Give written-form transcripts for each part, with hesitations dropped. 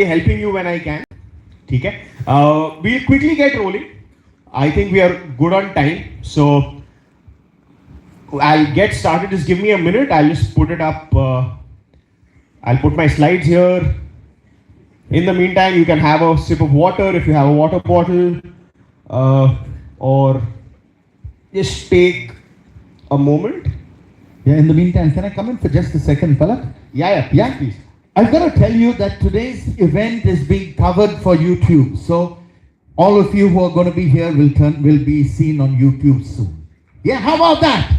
helping you when I can. Okay. We'll quickly get rolling. I think we are good on time. So I'll get started. Just give me a minute. I'll just put it up. I'll put my slides here. In the meantime, you can have a sip of water if you have a water bottle, or just take a moment. Yeah, in the meantime, can I come in for just a second, Palak? Yeah, please. I've got to tell you that today's event is being covered for YouTube. So all of you who are going to be here will be seen on YouTube soon. Yeah, how about that?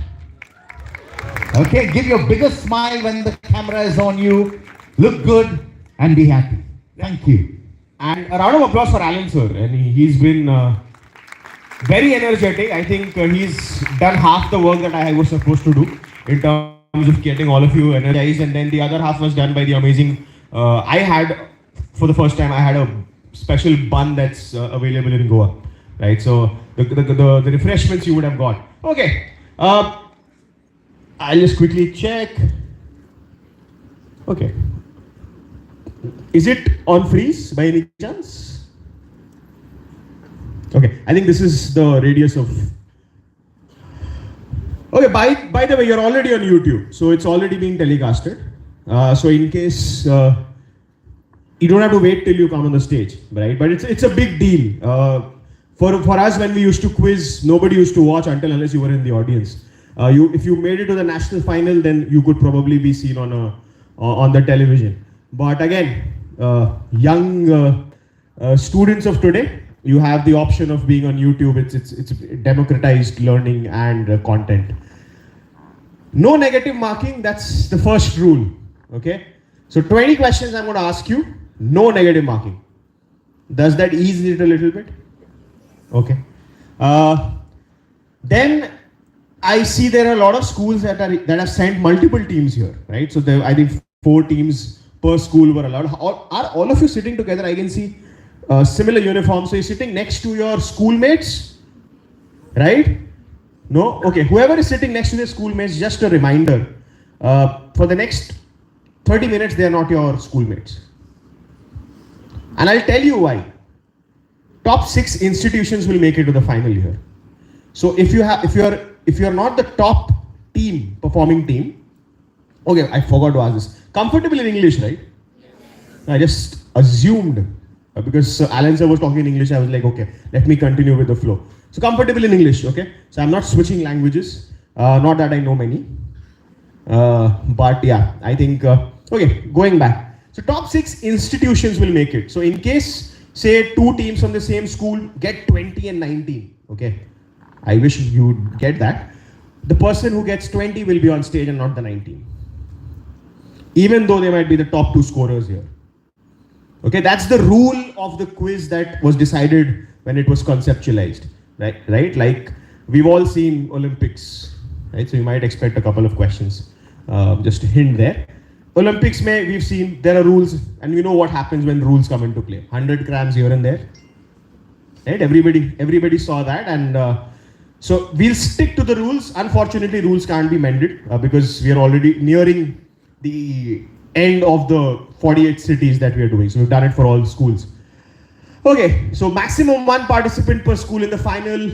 Okay, give your biggest smile when the camera is on you. Look good and be happy. Thank you. And a round of applause for Alan sir. And he's been very energetic. I think he's done half the work that I was supposed to do in terms of getting all of you energized, and then the other half was done by the amazing. I had, for the first time, I had a special bun that's available in Goa, right? So the refreshments you would have got. Okay, I'll just quickly check. Okay, is it on freeze by any chance? Okay, I think this is the radius of. Okay, by the way, you're already on YouTube, so it's already being telecasted. So in case you don't have to wait till you come on the stage, right? But it's a big deal. For us, when we used to quiz, nobody used to watch unless you were in the audience. If you made it to the national final, then you could probably be seen on the television. But again, young students of today, you have the option of being on YouTube. It's democratized learning and content. No negative marking, that's the first rule. Okay, so 20 questions I'm going to ask you, no negative marking. Does that ease it a little bit? Okay. Then I see there are a lot of schools that have sent multiple teams here, right? So I think 4 teams per school were allowed. Are all of you sitting together? I can see similar uniforms. So you're sitting next to your schoolmates, right? No? Okay. Whoever is sitting next to their schoolmates, just a reminder, for the next 30 minutes, they are not your schoolmates. And I'll tell you why. Top 6 institutions will make it to the final here. So if you're not the top team, performing team, okay, I forgot to ask this. Comfortable in English, right? I just assumed. Because Alan sir was talking in English, I was like, okay, let me continue with the flow. So comfortable in English, okay? So I'm not switching languages, not that I know many. But yeah, I think, okay, going back. So top 6 institutions will make it. So in case, say 2 teams from the same school get 20 and 19, okay? I wish you'd get that. The person who gets 20 will be on stage and not the 19. Even though they might be the top 2 scorers here. Okay, that's the rule of the quiz that was decided when it was conceptualized, right? Like we've all seen Olympics, right? So you might expect a couple of questions. Just a hint there. Olympics, we've seen there are rules, and we know what happens when rules come into play. 100 grams here and there, right? Everybody saw that, and so we'll stick to the rules. Unfortunately, rules can't be mended because we are already nearing the end of the 48 cities that we are doing. So we've done it for all schools. Okay, so maximum 1 participant per school in the final.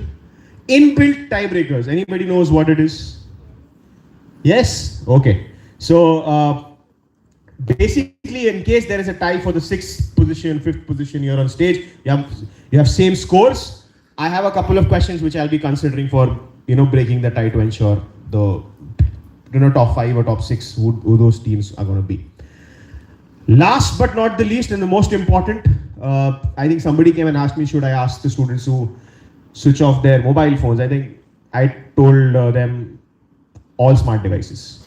Inbuilt tiebreakers. Anybody knows what it is? Yes? Okay. So basically, in case there is a tie for the 6th position, 5th position here on stage, you have same scores. I have a couple of questions which I'll be considering for breaking the tie to ensure the top 5 or top 6 who those teams are going to be. Last but not the least, and the most important, I think somebody came and asked me, should I ask the students to switch off their mobile phones? I think I told them all smart devices.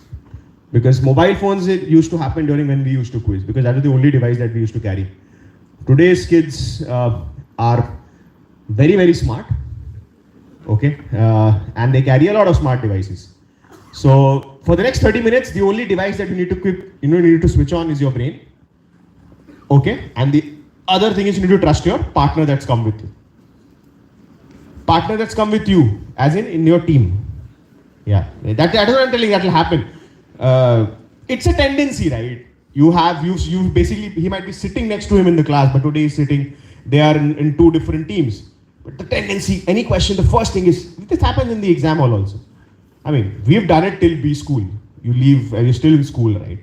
Because mobile phones, it used to happen during when we used to quiz, because that was the only device that we used to carry. Today's kids are very, very smart, okay, and they carry a lot of smart devices. So for the next 30 minutes, the only device that you need to switch on is your brain. Okay, and the other thing is you need to trust your partner that's come with you. Partner that's come with you, as in your team. Yeah, that is what I'm telling you, that will happen. It's a tendency, right? you basically, he might be sitting next to him in the class, but today he's sitting, they are in two different teams. But the tendency, any question, the first thing is, this happens in the exam hall also. I mean, we've done it till B school. You leave, you're still in school, right?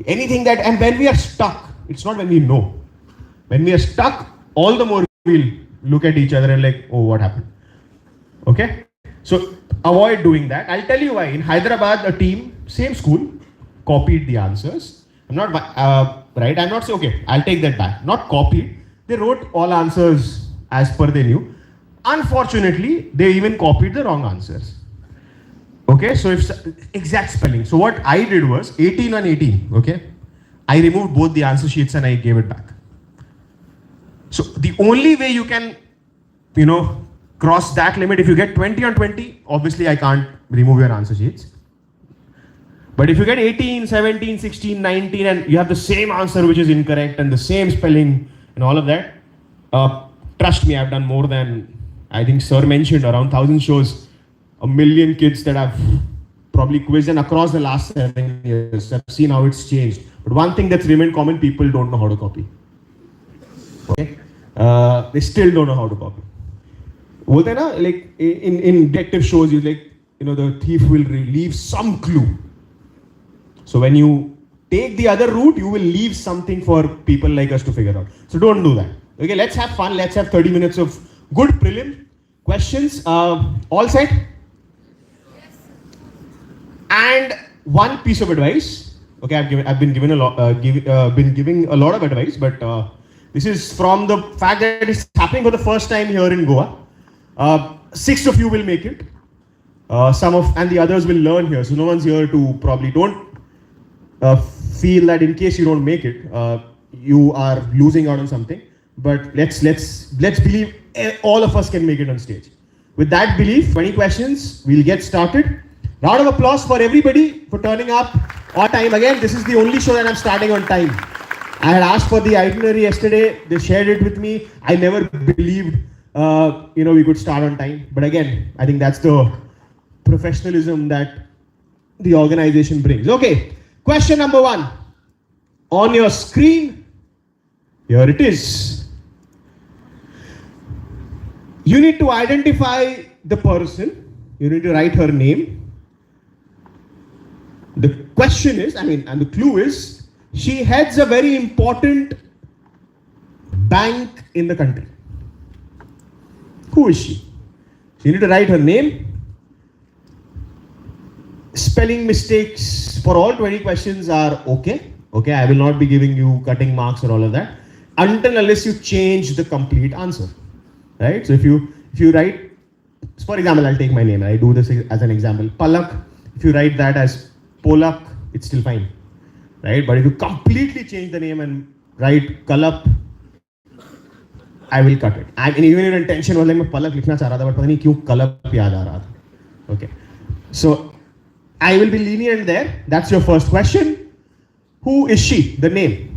Anything that, and when we are stuck, it's not when we know. When we are stuck, all the more we'll look at each other and like, oh, what happened? Okay? So avoid doing that. I'll tell you why. In Hyderabad, a team, same school, copied the answers. I'm not, right? I'm not saying, okay, I'll take that back. Not copied. They wrote all answers as per they knew. Unfortunately, they even copied the wrong answers. Okay, so if exact spelling. So what I did was 18 on 18. Okay, I removed both the answer sheets and I gave it back. So the only way you can, cross that limit, if you get 20 on 20, obviously I can't remove your answer sheets. But if you get 18, 17, 16, 19, and you have the same answer which is incorrect and the same spelling and all of that, trust me, I've done more than, I think Sir mentioned, around 1,000 shows. 1 million kids that I've probably quizzed, and across the last 7 years, I've seen how it's changed. But one thing that's remained common, people don't know how to copy. Okay? They still don't know how to copy. Like in detective shows, the thief will leave some clue. So when you take the other route, you will leave something for people like us to figure out. So don't do that. Okay, let's have fun. Let's have 30 minutes of good prelim questions. All set? And one piece of advice. Okay, I've been giving a lot of advice, but this is from the fact that it's happening for the first time here in Goa. 6 of you will make it. And the others will learn here. So no one's here to probably don't feel that in case you don't make it, you are losing out on something. But let's believe all of us can make it on stage. With that belief, 20 questions, we'll get started. Round of applause for everybody for turning up on time. Again, this is the only show that I'm starting on time. I had asked for the itinerary yesterday. They shared it with me. I never believed, we could start on time. But again, I think that's the professionalism that the organization brings. Okay, question number 1. On your screen, here it is. You need to identify the person. You need to write her name. The question is, and the clue is, she heads a very important bank in the country. Who is she? You need to write her name. Spelling mistakes for all 20 questions are okay. Okay, I will not be giving you cutting marks or all of that unless you change the complete answer. Right? So if you write, for example, I'll take my name. I do this as an example. Palak. If you write that as Polak, it's still fine, right? But if you completely change the name and write Kalap, I will cut it. And even your intention was like, मैं Palak लिखना चाह रहा था, but पता नहीं क्यों Kalap याद आ रहा था. Okay, so I will be lenient there. That's your first question. Who is she? The name.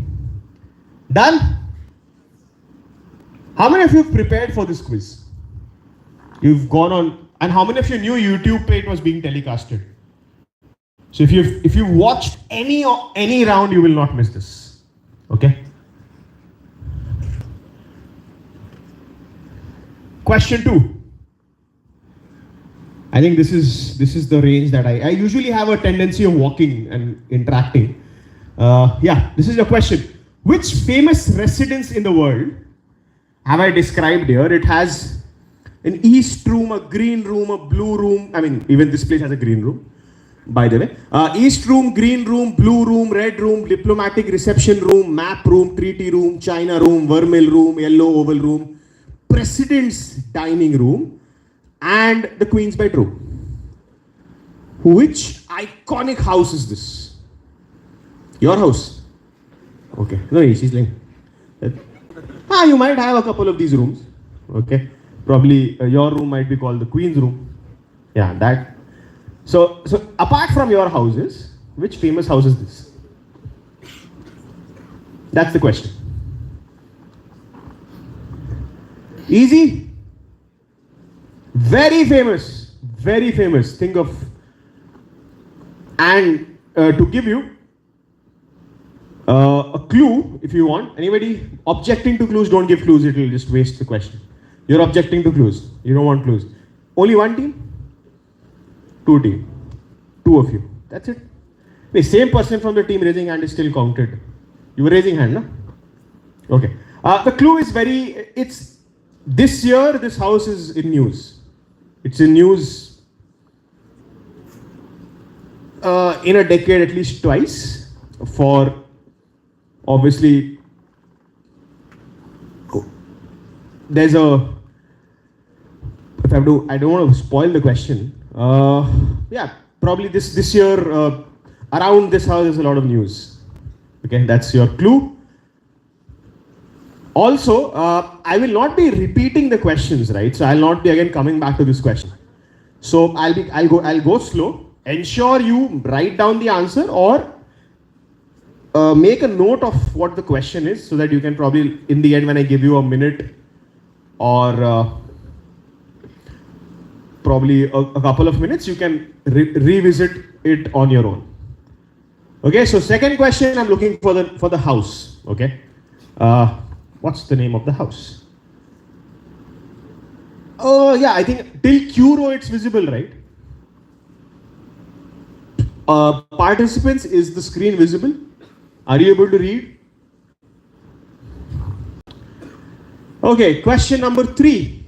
Done? How many of you have prepared for this quiz? You've gone on, and how many of you knew YouTube page was being telecasted? So if you watched any round, you will not miss this. Okay? Question 2. I think this is the range that I usually have a tendency of walking and interacting. This is your question. Which famous residence in the world have I described here? It has an east room, a green room, a blue room. Even this place has a green room, by the way. East room, green room, blue room, red room, diplomatic reception room, map room, treaty room, China room, vermeil room, yellow oval room, president's dining room, and the queen's bedroom. Which iconic house is this? Your house? Okay. No, she's like, you might have a couple of these rooms. Okay. Probably your room might be called the queen's room. Yeah, that. So apart from your houses, which famous house is this? That's the question. Easy? Very famous. Very famous. Think of, and to give you, A clue, if you want. Anybody objecting to clues, don't give clues, it will just waste the question. You're objecting to clues, you don't want clues. Only one team? Two team. Two of you. That's it. The same person from the team raising hand is still counted. You were raising hand, no? Okay. The clue is it's this year, this house is in news. It's in news in a decade at least twice for obviously there's a if I don't want to spoil the question. Yeah, probably this year around this house there's a lot of news. Okay, that's your clue. Also, I will not be repeating the questions, right? So I'll not be again coming back to this question. So I'll go slow. Ensure you write down the answer or make a note of what the question is so that you can probably, in the end, when I give you a minute or probably a couple of minutes, you can revisit it on your own. Okay, so second question, I'm looking for the house. Okay, what's the name of the house? Oh yeah, I think till Q row it's visible, right? Participants, is the screen visible? Are you able to read? Okay, question number 3.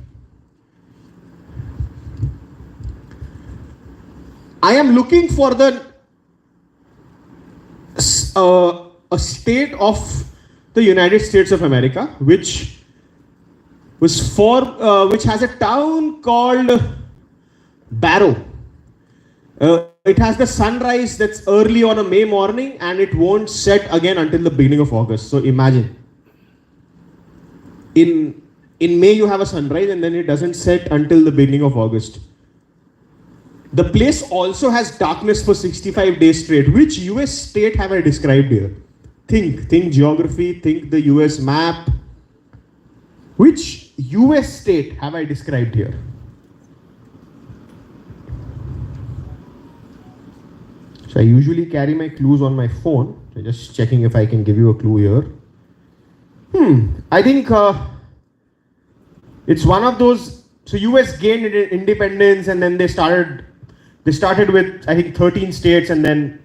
I am looking for a state of the United States of America, which has a town called Barrow. It has the sunrise that's early on a May morning and it won't set again until the beginning of August. So imagine, in May you have a sunrise and then it doesn't set until the beginning of August. The place also has darkness for 65 days straight. Which US state have I described here? Think geography, think the US map. Which US state have I described here? So I usually carry my clues on my phone. So just checking if I can give you a clue here. I think it's one of those. So US gained independence and then they started with I think 13 states and then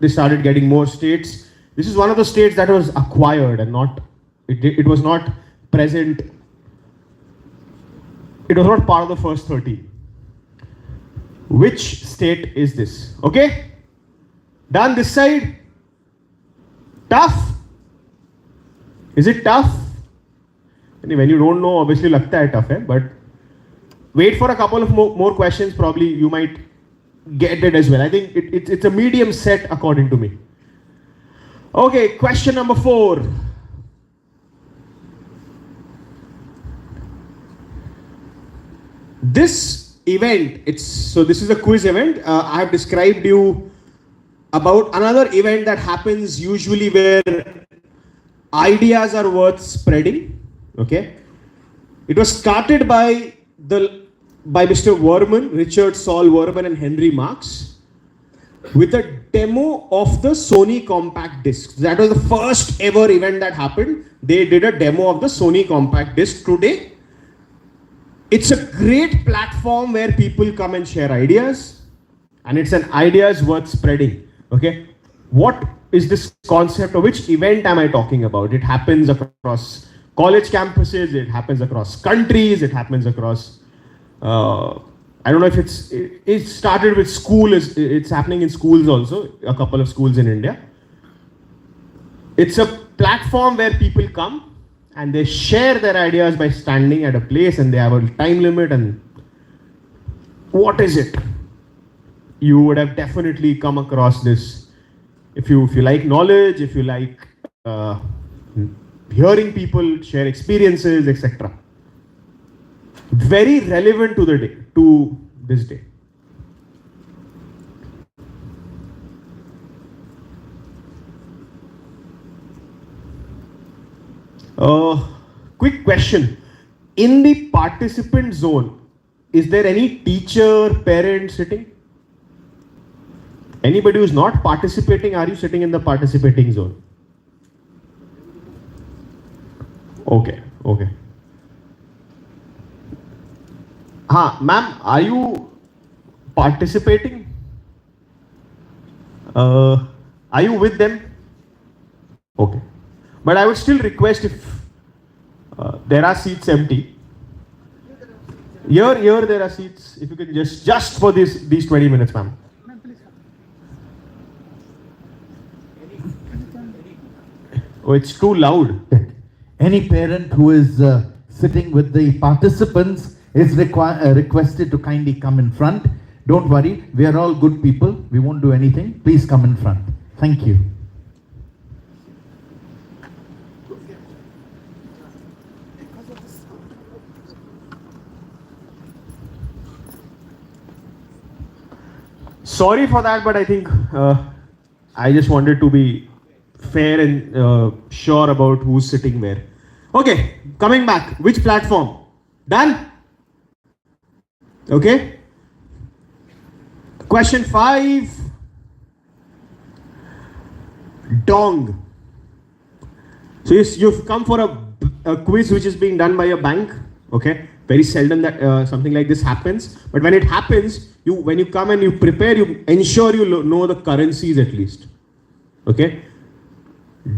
they started getting more states. This is one of the states that was acquired and it was not present. It was not part of the first 13. Which state is this? Okay? Done this side? Tough? Is it tough? When you don't know, obviously lagta hai tough hai, but wait for a couple of more questions, probably you might get it as well. I think it's a medium set according to me. Okay, question number 4. This event, this is a quiz event. I have described you about another event that happens usually where ideas are worth spreading. Okay, it was started by Mr. Werman, Richard Saul Werman and Henry Marks with a demo of the Sony compact disc. That was the first ever event that happened. They did a demo of the Sony compact disc. Today it's a great platform where people come and share ideas, and it's an ideas worth spreading. Okay, what is this concept, or which event am I talking about? It happens across college campuses, it happens across countries, it happens across I don't know if it started with school, it's happening in schools also, a couple of schools in India. It's a platform where people come and they share their ideas by standing at a place, and they have a time limit. And what is it? You would have definitely come across this if you like knowledge, if you like hearing people share experiences, etc. Very relevant to this day. Quick question. In the participant zone, is there any teacher, parent sitting? Anybody who's not participating, are you sitting in the participating zone? Okay, okay. Ma'am, are you participating? Are you with them? Okay. But I would still request if there are seats empty. Here there are seats. If you can just for these 20 minutes, ma'am. Oh, it's too loud. Any parent who is sitting with the participants is requested to kindly come in front. Don't worry, we are all good people. We won't do anything. Please come in front. Thank you. Sorry for that, but I think I just wanted to be fair and sure about who's sitting where. Okay, coming back. Which platform? Done? Okay. Question 5. Dong. So you've come for a quiz which is being done by a bank. Okay. Very seldom that something like this happens. But when it happens, when you come and you prepare, you ensure you know the currencies at least. Okay.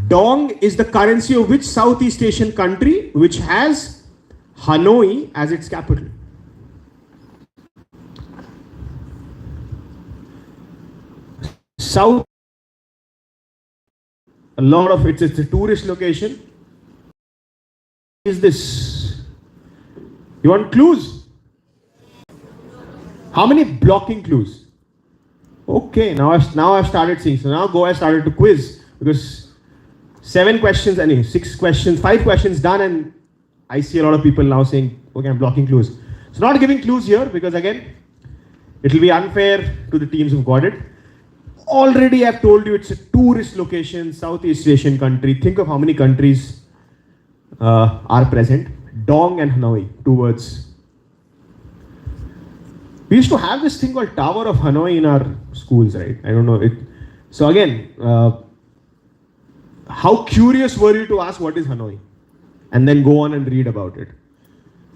Dong is the currency of which Southeast Asian country which has Hanoi as its capital? South. A lot of it's a tourist location. Is this? You want clues? How many blocking clues? Okay, now I've started seeing. So now I started to quiz because 7 questions, 6 questions, 5 questions done, and I see a lot of people now saying, okay, I'm blocking clues. So not giving clues here because again, it will be unfair to the teams who've got it. Already I've told you it's a tourist location, Southeast Asian country. Think of how many countries are present. Dong and Hanoi, 2 words. We used to have this thing called Tower of Hanoi in our schools, right? I don't know. So again, how curious were you to ask what is Hanoi? And then go on and read about it.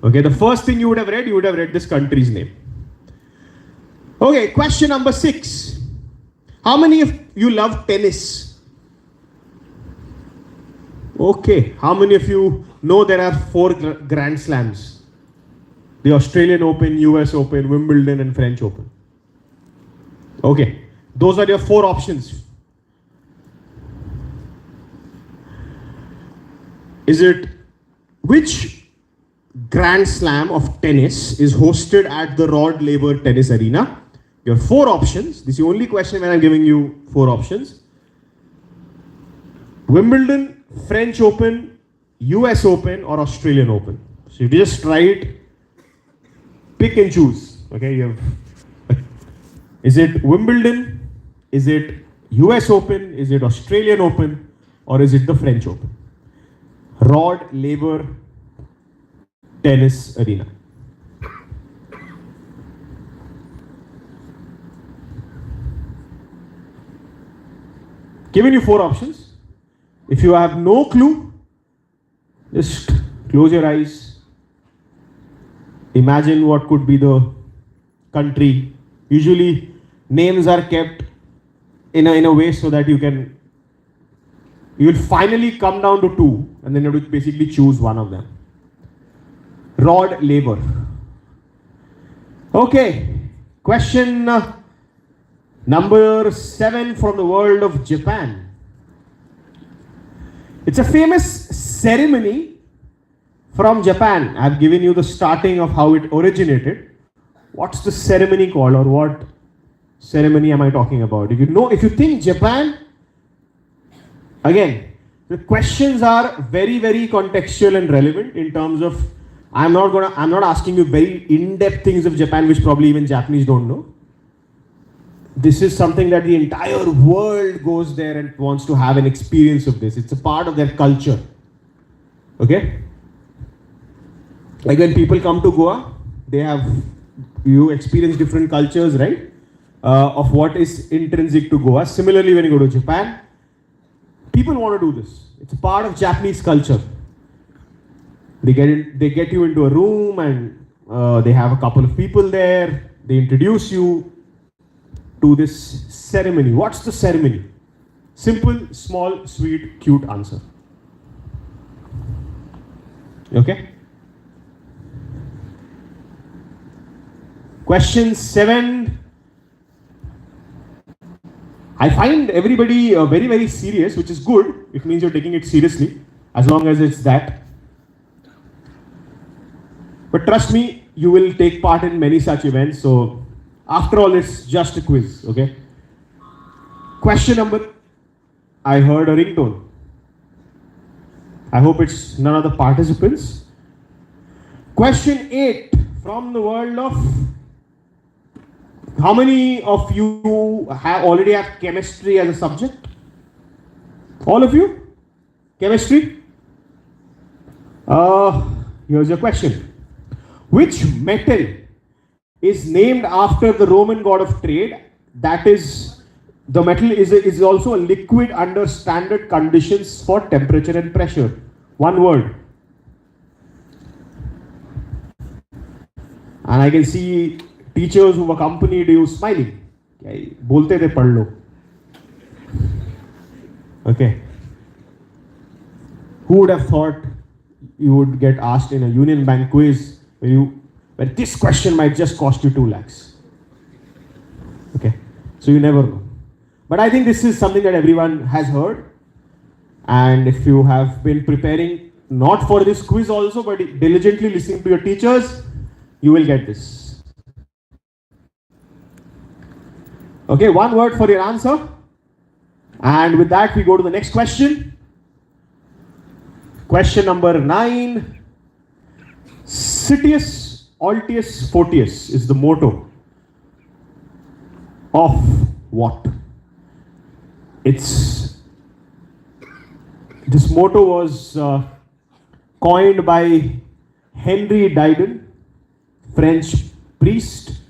Okay, the first thing you would have read this country's name. Okay, question number 6. How many of you love tennis? Okay, how many of you know there are 4 Grand Slams? The Australian Open, US Open, Wimbledon and French Open. Okay, those are your 4 options. Which Grand Slam of tennis is hosted at the Rod Laver Tennis Arena? Your 4 options. This is the only question when I'm giving you 4 options. Wimbledon, French Open, US Open or Australian Open. So you just write, pick and choose. Okay, is it Wimbledon? Is it US Open? Is it Australian Open? Or is it the French Open? Rod Laver Tennis Arena. Given you 4 options. If you have no clue, just close your eyes. Imagine what could be the country. Usually names are kept in a way so that you will finally come down to 2 and then you have to basically choose one of them. Rod Laver. Okay, question number 7 from the world of Japan. It's a famous ceremony from Japan. I've given you the starting of how it originated. What's the ceremony called, or what ceremony am I talking about? If you think Japan, again, the questions are very, very contextual and relevant in terms of, I'm not asking you very in-depth things of Japan, which probably even Japanese don't know. This is something that the entire world goes there and wants to have an experience of this. It's a part of their culture. Okay? Like when people come to Goa, you experience different cultures, right? of what is intrinsic to Goa. Similarly, when you go to Japan, people want to do this. It's a part of Japanese culture. They get you into a room and they have a couple of people there. They introduce you to this ceremony. What's the ceremony? Simple, small, sweet, cute answer. Okay? Question 7. I find everybody very, very serious, which is good. It means you're taking it seriously, as long as it's that. But trust me, you will take part in many such events. So, after all, it's just a quiz, okay? Question number, I heard a ringtone. I hope it's none of the participants. Question 8, from the world of, how many of you already have chemistry as a subject? All of you? Chemistry? Here's your question. Which metal is named after the Roman god of trade? That is, the metal is also a liquid under standard conditions for temperature and pressure. One word. And I can see teachers who accompanied you smiling. Bolte the pad lo. Okay. Who would have thought you would get asked in a Union Bank quiz where this question might just cost you 2 lakhs? Okay. So you never know. But I think this is something that everyone has heard. And if you have been preparing not for this quiz also, but diligently listening to your teachers, you will get this. Okay, one word for your answer. And with that, we go to the next question. Question number 9. Citius Altius Fortius is the motto of what? This motto was coined by Henry Dryden, French priest.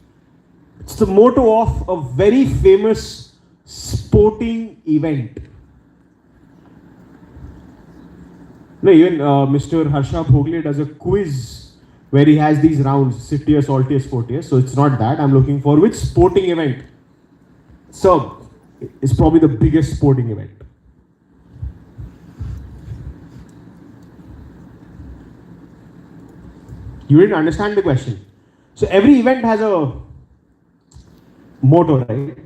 It's the motto of a very famous sporting event. No, even Mr. Harsha Bhogle does a quiz where he has these rounds, Citius, Altius, Fortius. So it's not that. I'm looking for which sporting event. So it's probably the biggest sporting event. You didn't understand the question. So every event has a motto, right?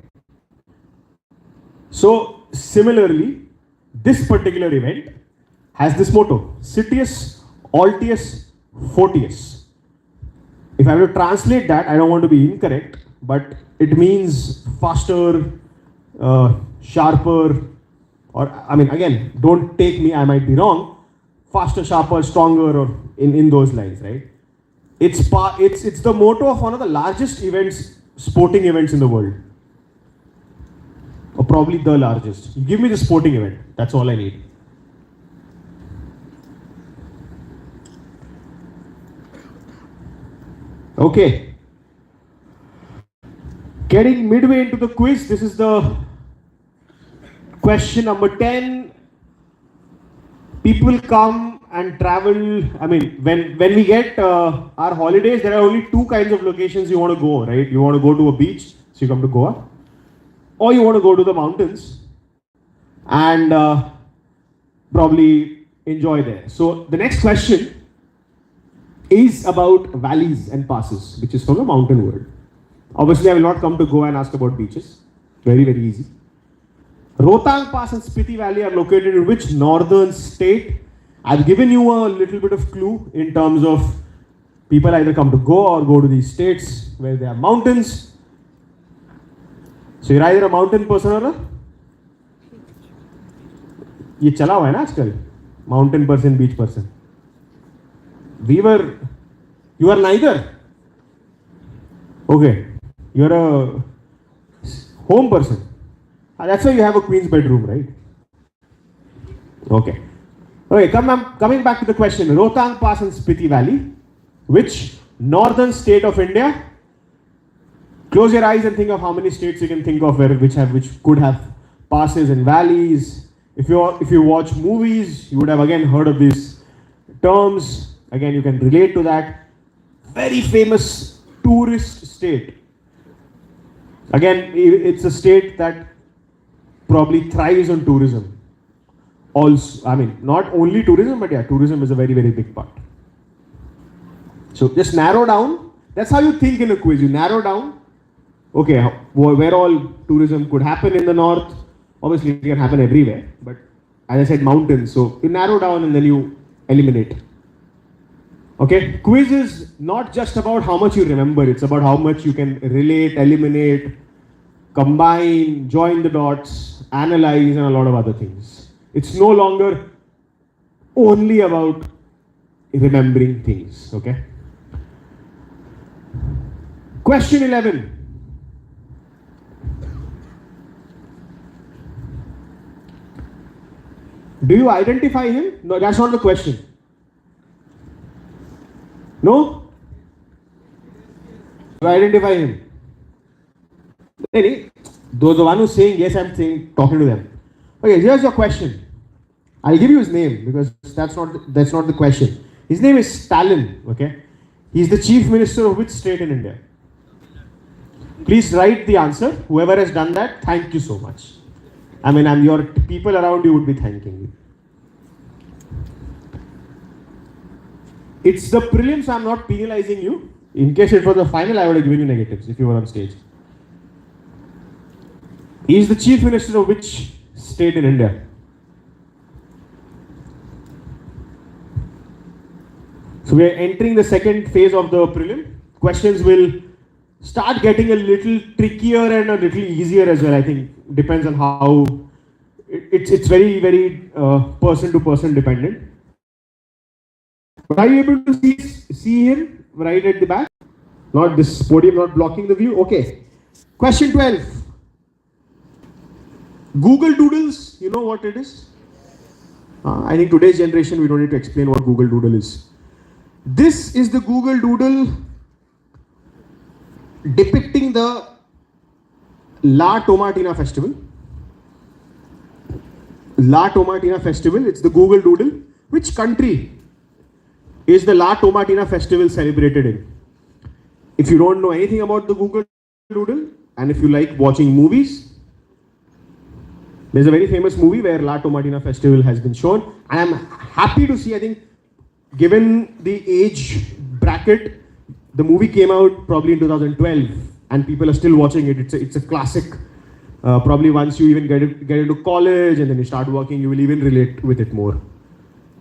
So similarly, this particular event has this motto: Citius, Altius, Fortius. If I were to translate that, I don't want to be incorrect, but it means faster, sharper, or I mean, again, don't take me, I might be wrong. Faster, sharper, stronger, or in those lines, right? It's the motto of one of the largest events, sporting events in the world, or probably the largest. You give me the sporting event. That's all I need. Okay. Getting midway into the quiz, this is the question number 10. People come and travel. I mean, when we get our holidays, there are only 2 kinds of locations you want to go, right? You want to go to a beach, so you come to Goa, or you want to go to the mountains and probably enjoy there. So the next question is about valleys and passes, which is from the mountain world. Obviously, I will not come to Goa and ask about beaches. Very, very easy. Rohtang Pass and Spiti Valley are located in which northern state? I've given you a little bit of clue in terms of people either come to Goa or go to these states where there are mountains. So you're either a mountain person or a... ये चला हुआ है ना आजकल, mountain person, beach person. You are neither. Okay, you're a home person. That's why you have a queen's bedroom, right? Okay. Okay, coming back to the question. Rohtang Pass and Spiti Valley. Which northern state of India? Close your eyes and think of how many states you can think of which could have passes and valleys. If you watch movies, you would have again heard of these terms. Again, you can relate to that. Very famous tourist state. Again, it's a state that probably thrives on tourism. Also, I mean, not only tourism, but yeah, tourism is a very, very big part. So just narrow down. That's how you think in a quiz. You narrow down. Okay, where all tourism could happen in the north. Obviously, it can happen everywhere. But as I said, mountains. So you narrow down and then you eliminate. Okay, quiz is not just about how much you remember. It's about how much you can relate, eliminate, combine, join the dots, analyze, and a lot of other things. It's no longer only about remembering things. Okay. Question 11. Do you identify him? No, that's not the question. No? You identify him. The one who's saying yes, I'm talking to them. Okay, here's your question. I'll give you his name because that's not the question. His name is Stalin. Okay, he's the chief minister of which state in India? Please write the answer. Whoever has done that, thank you so much. I mean, your people around you would be thanking you. It's the prelims, I'm not penalizing you. In case it was the final, I would have given you negatives if you were on stage. He is the chief minister of which state in India? So we are entering the second phase of the prelim. Questions will start getting a little trickier and a little easier as well. I think depends on how it's very, very person to person dependent. But are you able to see him right at the back? Not this podium, not blocking the view. Okay. Question 12. Google Doodles, you know what it is? I think today's generation, we don't need to explain what Google Doodle is. This is the Google Doodle depicting the La Tomatina festival. La Tomatina festival, it's the Google Doodle. Which country is the La Tomatina festival celebrated in? If you don't know anything about the Google Doodle, and if you like watching movies, there's a very famous movie where La Tomatina festival has been shown. I am happy to see, I think, given the age bracket, the movie came out probably in 2012 and people are still watching it. It's a classic. Probably once you even get into college and then you start working, you will even relate with it more.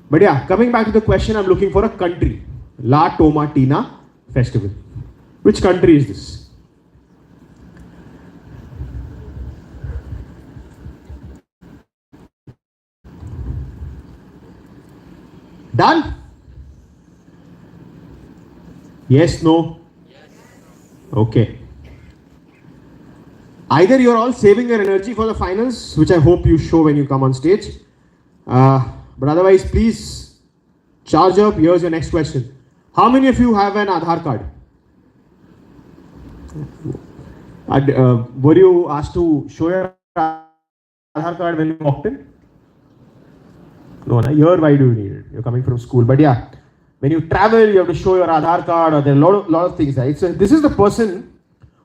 But yeah, coming back to the question, I'm looking for a country. La Tomatina festival. Which country is this? Done? Yes, no? Okay. Either you're all saving your energy for the finals, which I hope you show when you come on stage. But otherwise, please charge up. Here's your next question. How many of you have an Aadhaar card? Were you asked to show your Aadhaar card when you walked in? No, here why do you need it? You're coming from school. But yeah, when you travel, you have to show your Aadhaar card, or there are a lot of things. Right? So this is the person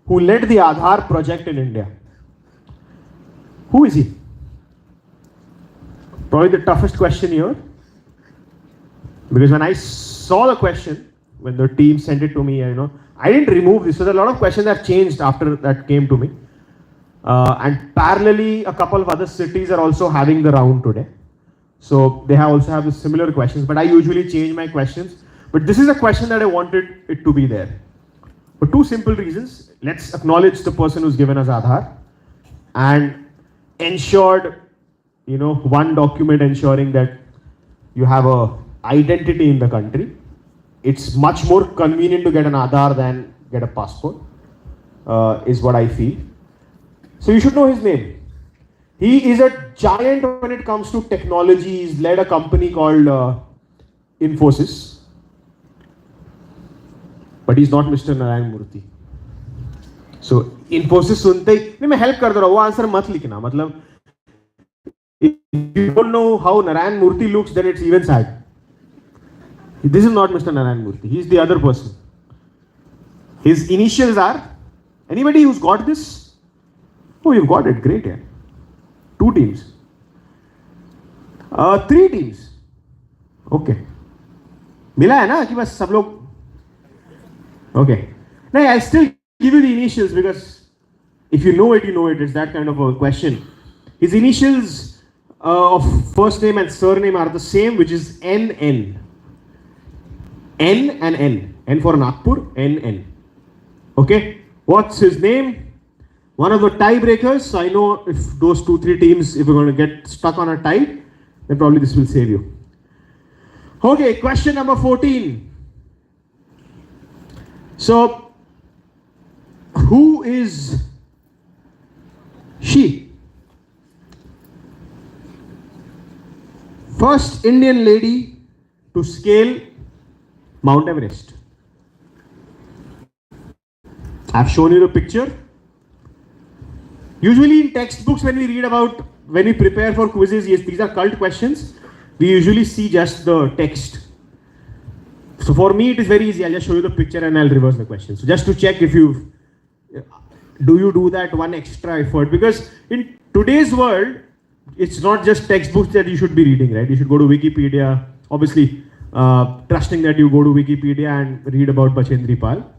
who led the Aadhaar project in India. Who is he? Probably the toughest question here. Because when I saw the question, when the team sent it to me, I didn't remove this. So there are a lot of questions that changed after that came to me. And parallelly, a couple of other cities are also having the round today. So they also have similar questions, but I usually change my questions. But this is a question that I wanted it to be there. For two simple reasons. Let's acknowledge the person who's given us Aadhaar and ensured, one document ensuring that you have a identity in the country. It's much more convenient to get an Aadhaar than get a passport, is what I feel. So you should know his name. He is a giant when it comes to technology. He's led a company called Infosys. But he's not Mr. Narayan Murthy. So Infosys सुनते ही नहीं मैं help कर दे रहा हूँ, वो answer मत लिखना. मतलब if you don't know how Narayan Murthy looks, then it's even sad. This is not Mr. Narayan Murthy. He is the other person. His initials are. Anybody who's got this? Oh, you've got it. Great, yeah. 2 teams. 3 teams. Okay. मिला है ना कि बस सब लोग. Okay. No, I'll still give you the initials because if you know it, you know it. It's that kind of a question. His initials of first name and surname are the same, which is NN. N and N. N for Nagpur, NN. Okay. What's his name? One of the tiebreakers. So I know if those 2-3 teams, if we're going to get stuck on a tie, then probably this will save you. Okay, question number 14. So, who is she? First Indian lady to scale Mount Everest. I've shown you the picture. Usually in textbooks, when we read about, when we prepare for quizzes, yes, these are cult questions. We usually see just the text. So for me, it is very easy. I'll just show you the picture and I'll reverse the question. So just to check if you do that one extra effort, because in today's world, it's not just textbooks that you should be reading, right? You should go to Wikipedia, obviously, trusting that you go to Wikipedia and read about Bachendri Pal,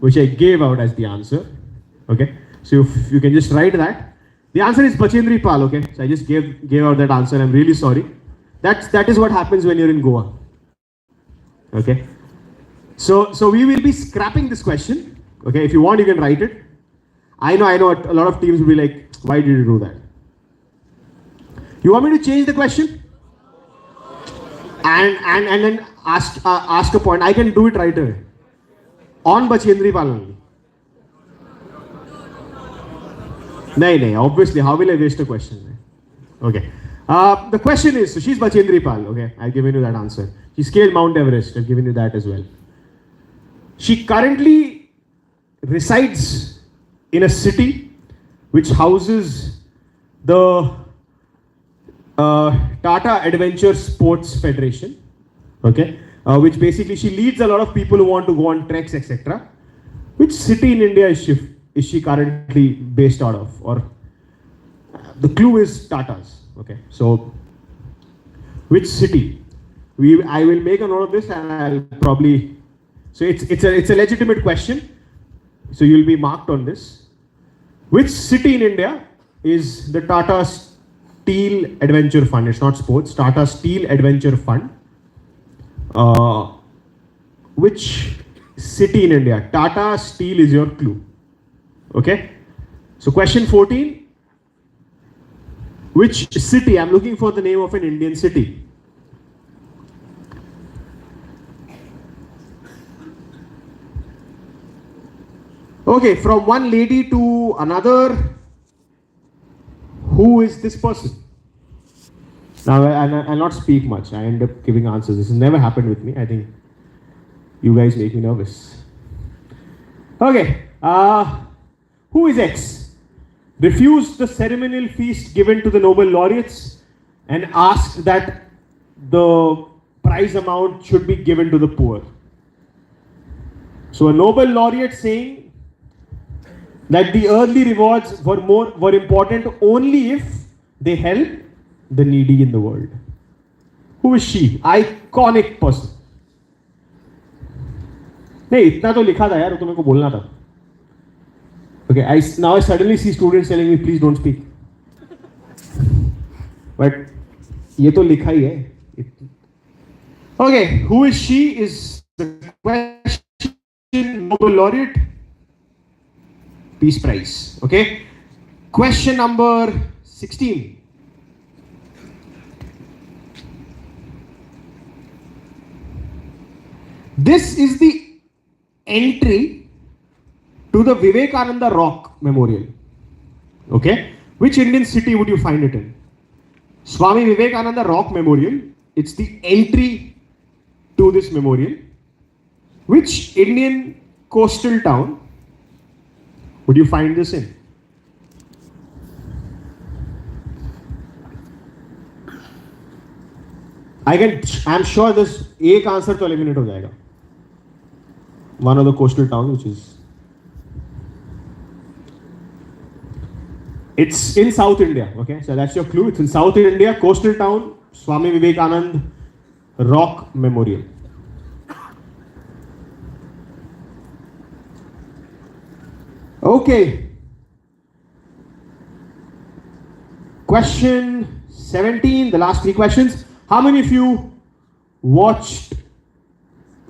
which I gave out as the answer. Okay, so if you can just write that. The answer is Bachendri Pal. Okay, so I just gave out that answer. I'm really sorry. That is what happens when you're in Goa. Okay, so we will be scrapping this question. Okay, if you want, you can write it. I know a lot of teams will be like, why did you do that? You want me to change the question? And then ask a point. I can do it right away. On Bachendri Pal only. No, obviously, how will I waste a question? Okay. The question is, so she's Bachendri Pal, okay? I've given you that answer. She scaled Mount Everest. I've given you that as well. She currently resides in a city which houses the Tata Adventure Sports Federation, okay? Which basically she leads a lot of people who want to go on treks, etc. Which city in India is she currently based out of? Or the clue is Tata's, okay? So which city? I will make a note of this and I'll probably. So it's a legitimate question. So you'll be marked on this. Which city in India is the Tata Steel Adventure Fund? It's not sports. Tata Steel Adventure Fund. Which city in India? Tata Steel is your clue. Okay. So question 14. Which city? I'm looking for the name of an Indian city. Okay, from one lady to another, who is this person? Now, I'll not speak much. I end up giving answers. This has never happened with me. I think you guys make me nervous. Okay, who is X? Refused the ceremonial feast given to the Nobel laureates and asked that the prize amount should be given to the poor. So a Nobel laureate saying that the earthly rewards were important only if they help the needy in the world. Who is she? Iconic person. नहीं इतना तो लिखा था यार, वो तो मेरे को बोलना था. Okay, now I suddenly see students telling me, please don't speak. But ये तो लिखा ही है. Okay, who is she? Is the question Nobel laureate? Peace Prize. Okay. Question number 16. This is the entry to the Vivekananda Rock Memorial. Okay. Which Indian city would you find it in? Swami Vivekananda Rock Memorial. It's the entry to this memorial. Which Indian coastal town would you find this in? I'm sure this एक answer तो eliminate हो जाएगा. One of the coastal towns, which is, it's in South India. Okay, so that's your clue. It's in South India, coastal town, Swami Vivekanand Rock Memorial. Okay. Question 17, the last 3 questions. How many of you watched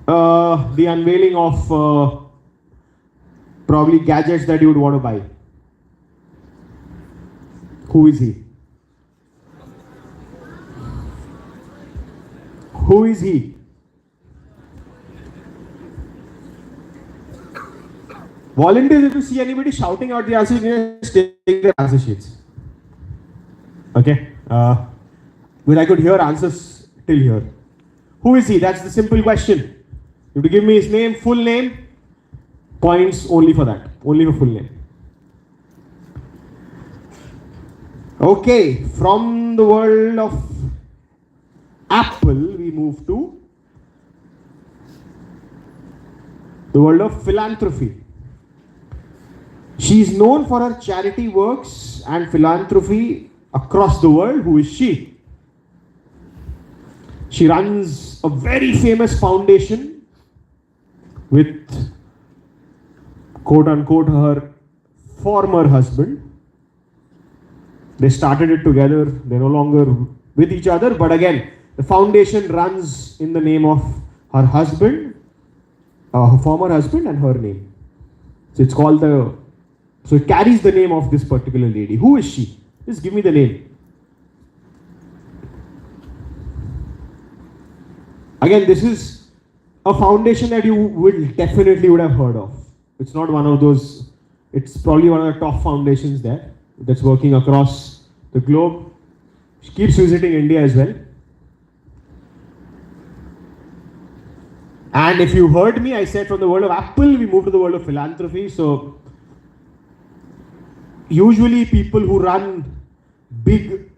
the unveiling of probably gadgets that you would want to buy? Who is he? Who is he? Volunteers, if you see anybody shouting out the answers, just take their answer sheets. Okay. Well, I could hear answers till here. Who is he? That's the simple question. You have to give me his name, full name. Points only for that. Only for full name. Okay. From the world of Apple, we move to the world of philanthropy. She is known for her charity works and philanthropy across the world. Who is she? She runs a very famous foundation with, quote unquote, her former husband. They started it together. They're no longer with each other. But again, the foundation runs in the name of her husband, her former husband, and her name. So it's called so it carries the name of this particular lady. Who is she? Just give me the name. Again, this is a foundation that you definitely would have heard of. It's not one of those, it's probably one of the top foundations there that's working across the globe. She keeps visiting India as well. And if you heard me, I said from the world of Apple, we move to the world of philanthropy. So usually people who run big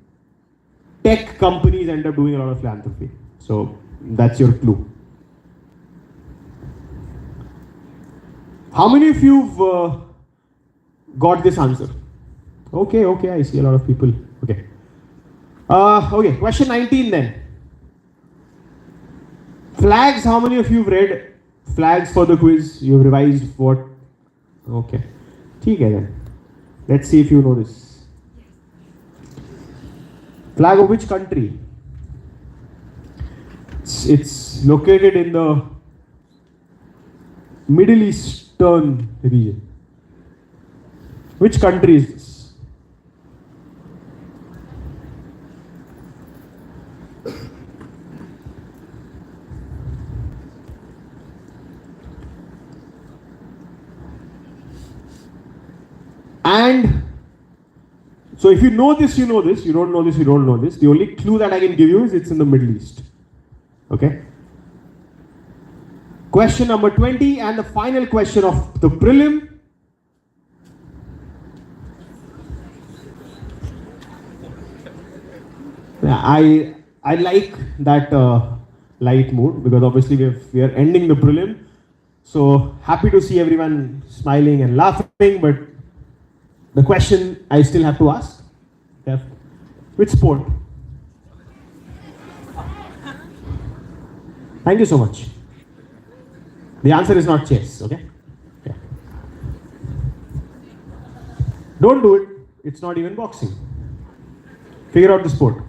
tech companies end up doing a lot of philanthropy. So that's your clue. How many of you got this answer? Okay, I see a lot of people. Okay. Okay, question 19 then. Flags, how many of you have read flags for the quiz? You've revised what? Okay. Okay then. Let's see if you know this. Flag of which country? It's located in the Middle Eastern region. Which country is this? And so if you know this, you know this. You don't know this, you don't know this. The only clue that I can give you is it's in the Middle East. Okay. Question number 20 and the final question of the prelim. I like that light mood because obviously we are ending the prelim. So happy to see everyone smiling and laughing, but the question I still have to ask, which sport? Thank you so much. The answer is not chess, okay? Yeah. Don't do it. It's not even boxing. Figure out the sport.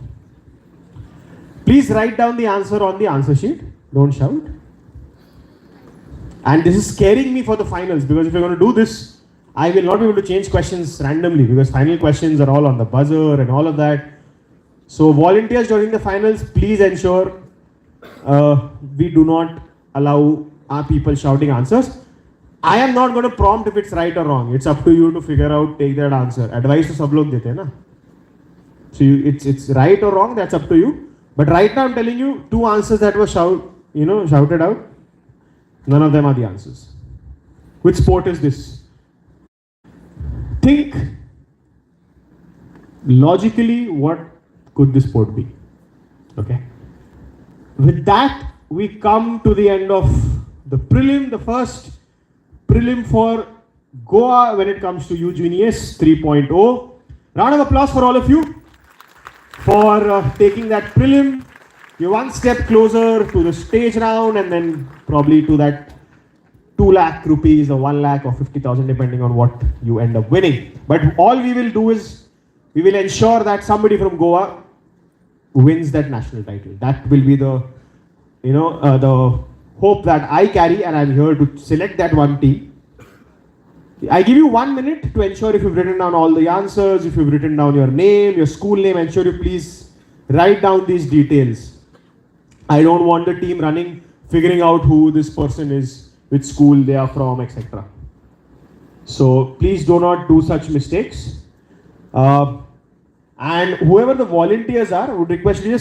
Please write down the answer on the answer sheet. Don't shout. And this is scaring me for the finals because if you're going to do this, I will not be able to change questions randomly because final questions are all on the buzzer and all of that. So volunteers during the finals, please ensure we do not allow our people shouting answers. I am not going to prompt if it's right or wrong. It's up to you to figure out, take that answer. Advice to sab log dete hai na. So it's right or wrong, that's up to you. But right now I'm telling you, 2 answers that were shouted out, none of them are the answers. Which sport is this? think logically what could this sport be. Okay. With that, we come to the end of the prelim, the first prelim for Goa when it comes to UJunius 3.0. Round of applause for all of you for taking that prelim. You're one step closer to the stage round and then probably to that 2 lakh rupees or 1 lakh or 50,000 depending on what you end up winning. But all we will do is we will ensure that somebody from Goa wins that national title. That will be the, the hope that I carry, and I'm here to select that one team. I give you 1 minute to ensure if you've written down all the answers, if you've written down your name, your school name, ensure you please write down these details. I don't want the team running, figuring out who this person is, which school they are from, etc. So please do not do such mistakes. And whoever the volunteers are, would request you just